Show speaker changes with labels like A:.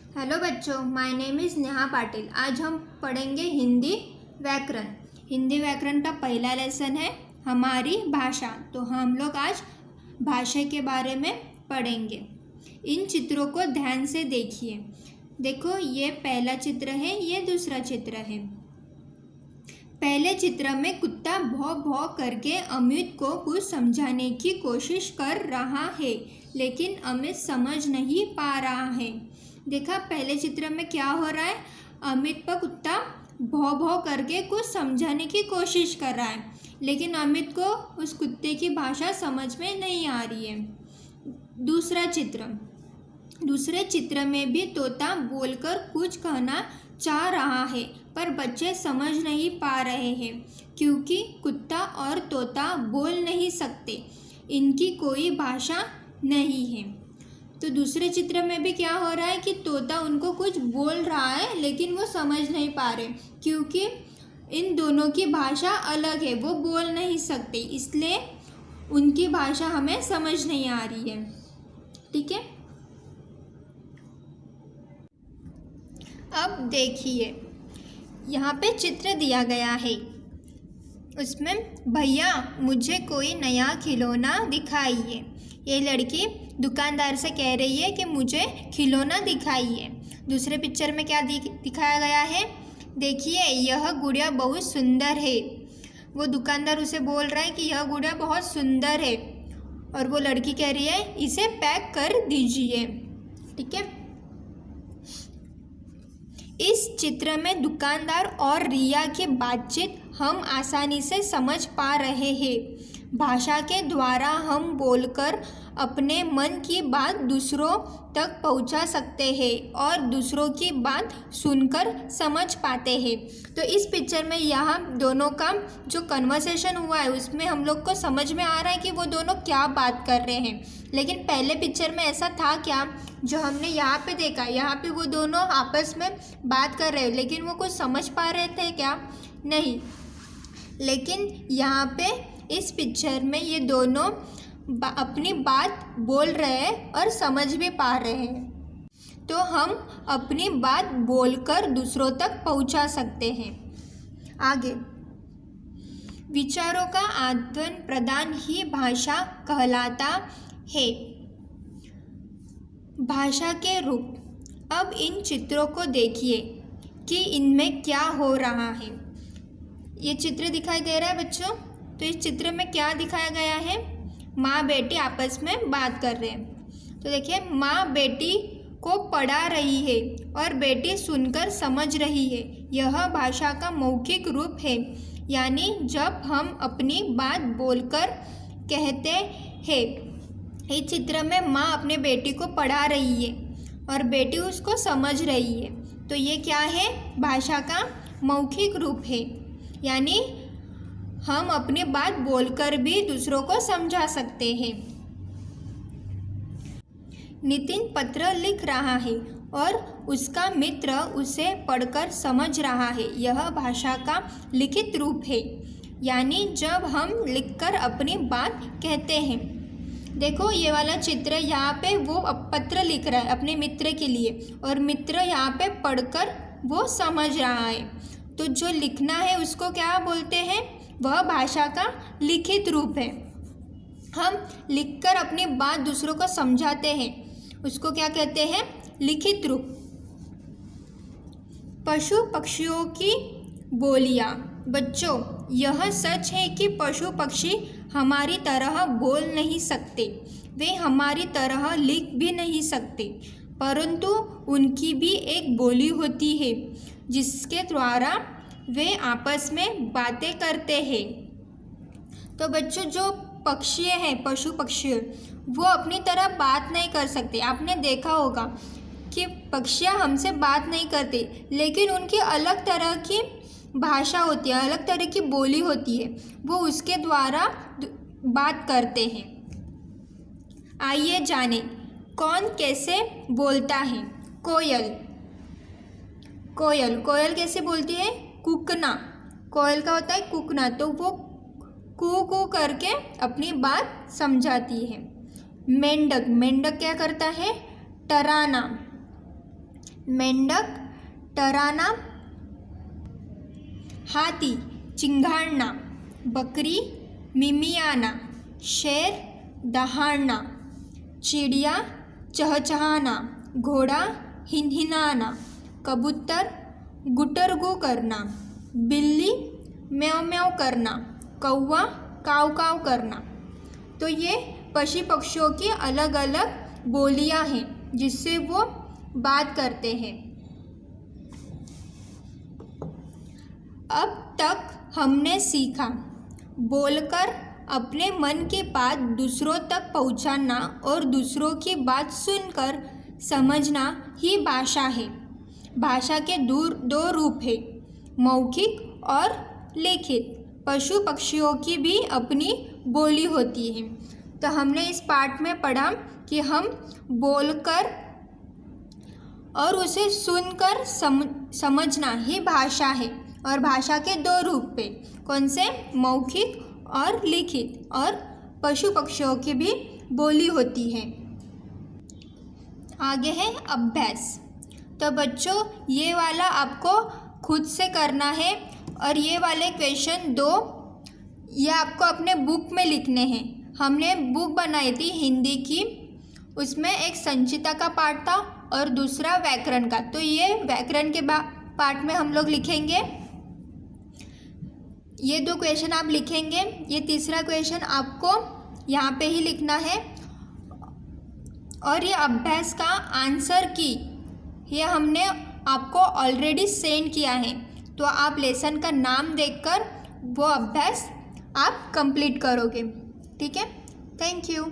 A: Hello बच्चों, my name is Neha Patil. आज हम पढ़ेंगे हिंदी व्याकरण। हिंदी व्याकरण का पहला लेसन है हमारी भाषा। तो हम लोग आज भाषा के बारे में पढ़ेंगे। इन चित्रों को ध्यान से देखिए। देखो, ये पहला चित्र है, ये दूसरा चित्र है। पहले चित्र में कुत्ता भौं भौं करके अमित को कुछ समझाने की कोशिश कर रहा है, लेकिन अमित समझ नहीं पा रहा है। देखा, पहले चित्र में क्या हो रहा है? अमित पर कुत्ता भौं भौं करके कुछ समझाने की कोशिश कर रहा है, लेकिन अमित को उस कुत्ते की भाषा समझ में नहीं आ रही है। दूसरे चित्र में भी तोता बोलकर कुछ कहना चाह रहा है, पर बच्चे समझ नहीं पा रहे हैं, क्योंकि कुत्ता और तोता बोल नहीं सकते। इनकी कोई भाषा नहीं है। तो दूसरे चित्र में भी क्या हो रहा है कि तोता उनको कुछ बोल रहा है, लेकिन वो समझ नहीं पा रहे, क्योंकि इन दोनों की भाषा अलग है, वो बोल नहीं सकते, इसलिए उनकी भाषा हमें समझ नहीं आ रही है। ठीक है, अब देखिए, यहाँ पे चित्र दिया गया है। उसमें भैया मुझे कोई नया खिलौना दिखाइए। ये लड़की दुकानदार से कह रही है कि मुझे खिलौना दिखाइए। दूसरे पिक्चर में क्या दिखाया गया है? देखिए, यह गुड़िया बहुत सुंदर है। वो दुकानदार उसे बोल रहा है कि यह गुड़िया बहुत सुंदर है, और वो लड़की कह रही है इसे पैक कर दीजिए। ठीक है, इस चित्र में दुकानदार और रिया की बातचीत हम आसानी से समझ पा रहे हैं। भाषा के द्वारा हम बोलकर अपने मन की बात दूसरों तक पहुंचा सकते हैं और दूसरों की बात सुनकर समझ पाते हैं। तो इस पिक्चर में यहाँ दोनों का जो कन्वर्सेशन हुआ है, उसमें हम लोग को समझ में आ रहा है कि वो दोनों क्या बात कर रहे हैं। लेकिन पहले पिक्चर में ऐसा था क्या? जो हमने यहाँ पे देखा, यहाँ पे वो दोनों आपस में बात कर रहे हैं, लेकिन वो कुछ समझ पा रहे थे क्या? नहीं। लेकिन यहाँ पे इस पिक्चर में ये दोनों अपनी बात बोल रहे हैं और समझ भी पा रहे हैं। तो हम अपनी बात बोलकर दूसरों तक पहुंचा सकते हैं। आगे, विचारों का आदान प्रदान ही भाषा कहलाता है। भाषा के रूप। अब इन चित्रों को देखिए कि इनमें क्या हो रहा है। ये चित्र दिखाई दे रहा है बच्चों। तो इस चित्र में क्या दिखाया गया है? माँ बेटी आपस में बात कर रहे हैं। तो देखिए, माँ बेटी को पढ़ा रही है और बेटी सुनकर समझ रही है। यह भाषा का मौखिक रूप है, यानी जब हम अपनी बात बोलकर कहते हैं। इस चित्र में माँ अपने बेटी को पढ़ा रही है और बेटी उसको समझ रही है। तो ये क्या है? भाषा का मौखिक रूप है, यानी हम अपनी बात बोलकर भी दूसरों को समझा सकते हैं। नितिन पत्र लिख रहा है और उसका मित्र उसे पढ़कर समझ रहा है। यह भाषा का लिखित रूप है, यानी जब हम लिखकर अपनी बात कहते हैं। देखो, ये वाला चित्र, यहाँ पे वो पत्र लिख रहा है अपने मित्र के लिए, और मित्र यहाँ पे पढ़कर वो समझ रहा है। तो जो लिखना है उसको क्या बोलते हैं? वह भाषा का लिखित रूप है। हम लिखकर अपनी बात दूसरों को समझाते हैं, उसको क्या कहते हैं? लिखित रूप। पशु पक्षियों की बोलियां। बच्चों, यह सच है कि पशु पक्षी हमारी तरह बोल नहीं सकते, वे हमारी तरह लिख भी नहीं सकते, परंतु उनकी भी एक बोली होती है जिसके द्वारा वे आपस में बातें करते हैं। तो बच्चों, जो पक्षी हैं, पशु पक्षी, वो अपनी तरह बात नहीं कर सकते। आपने देखा होगा कि पक्षियाँ हमसे बात नहीं करते, लेकिन उनकी अलग तरह की भाषा होती है, अलग तरह की बोली होती है, वो उसके द्वारा बात करते हैं। आइए जानें कौन कैसे बोलता है। कोयल। कोयल कैसे बोलती है? कूकना। कोयल का होता है कूकना, तो वो कू कू करके अपनी बात समझाती है। मेंढक क्या करता है? टराना। मेंढक टराना, हाथी चिंघाड़ना, बकरी मिमियाना, शेर दहाड़ना, चिड़िया चहचहाना, घोड़ा हिनहिनाना, कबूतर गुटरगू करना, बिल्ली म्याऊं म्याऊं करना, कौवा काव काव करना। तो ये पशु पक्षियों की अलग अलग बोलियां हैं जिससे वो बात करते हैं। अब तक हमने सीखा बोलकर अपने मन की बात दूसरों तक पहुंचाना और दूसरों की बात सुनकर समझना ही भाषा है। भाषा के दो रूप हैं, मौखिक और लिखित। पशु पक्षियों की भी अपनी बोली होती है। तो हमने इस पाठ में पढ़ा कि हम बोलकर और उसे सुनकर समझना ही भाषा है। और भाषा के दो रूप पे, कौन से? मौखिक और लिखित। और पशु पक्षियों की भी बोली होती है। आगे है अभ्यास। तो बच्चों ये वाला आपको खुद से करना है और ये वाले क्वेश्चन 2 ये आपको अपने बुक में लिखने हैं। हमने बुक बनाई थी हिंदी की, उसमें एक संचिता का पार्ट था और दूसरा व्याकरण का। तो ये व्याकरण के पार्ट में हम लोग लिखेंगे, ये 2 क्वेश्चन आप लिखेंगे। ये तीसरा क्वेश्चन आपको यहाँ पे ही लिखना है। और ये अभ्यास का आंसर की ये हमने आपको ऑलरेडी सेंड किया है। तो आप लेसन का नाम देखकर वो अभ्यास आप कंप्लीट करोगे। ठीक है, थैंक यू।